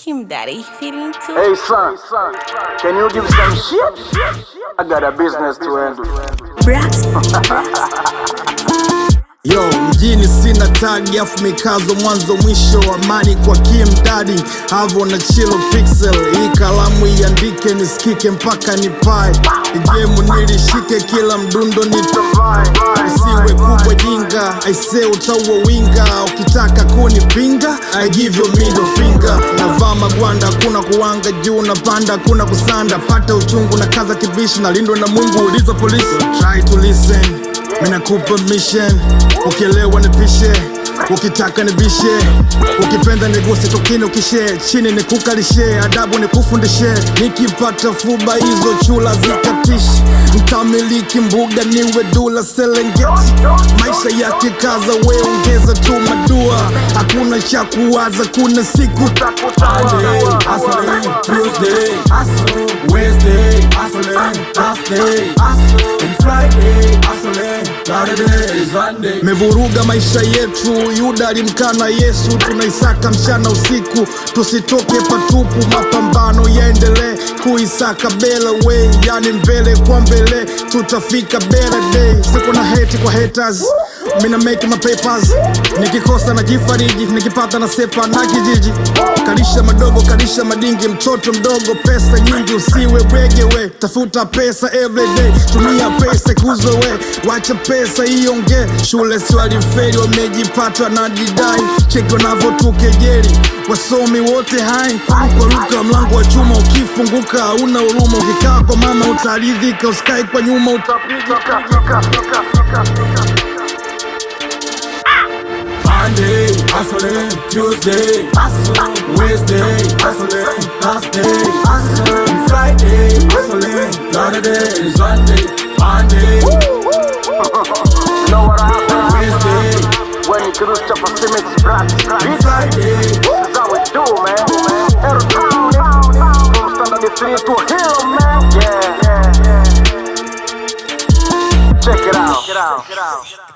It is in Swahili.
Kim Daddy feeling too. Hey son, can you give some shit? I got a business to handle. Yo, mjini sina tagi afu mikazo mwanzo mwisho. Amani kwa Kim Daddy, havo na chilo pixel. Hii kalamu iandike nisikike mpaka nipae. Igemu nilishike kila mdundo nitavai. Usiwe kubwa jinga, aise utaua winga. Ukitaka kunipinga, I give you middle finger. Navaa magwanda, kuna kuwanga juu na panda, kuna kusanda. Pata uchungu na kaza kibishi, na lindwa na Mungu, uliza polisi. Try to listen, mina kupa mission. Ukielewa nipishe, ukitaka nibishe. Ukipenda niguse tokini ukishe. Chini nikukalishe, adabu nikufundishe. Nikipata fuba hizo chula zikatishi. Mtamiliki mbuga niwe Dula Serengeti. Maisha yake kaza we ongeza tu madua. Hakuna cha kuwaza, kuna siku Monday, hustling, Tuesday, hustle, Wednesday, hustling, Thursday, hustle, and Friday, hustling, Saturday is Sunday. Mevuruga maisha yetu, Yuda alimkana Yesu. Tunaisaka mchana usiku, tusitoke patupu. Mapambano yaendelee, kuisaka bela way. Yani mbele kwa mbele, tutafika better day. Siku na hate kwa haters, mina make my papers. Nikikosa na jifariji, nikipata na sepa na kijiji. Kalisha madogo, kalisha madingi, mtoto mdogo. Pesa nyingi usiwe bwegewe, tafuta pesa everyday. Tumia pesa kuzowe, wacha pesa ionge. Shule swali feli, wamejipata na jidai. Cheki wanavotukejeli, wasomi wote hai. Kuruka mlango wa chuma, ukifunguka hauna huruma. Ukikaa kwa mama utaridhika, usikai kwa nyuma utapigika. Monday, hustling, Tuesday, hustle, Wednesday, hustling, Thursday, hustle, and Friday, hustling, Saturday is Sunday. Monday, You know what happens? Wednesday, When you cruise to Pacific Brat, and Friday. this is how we do, man. Every town, from standard the street to a hill, man. Yeah. Check it out.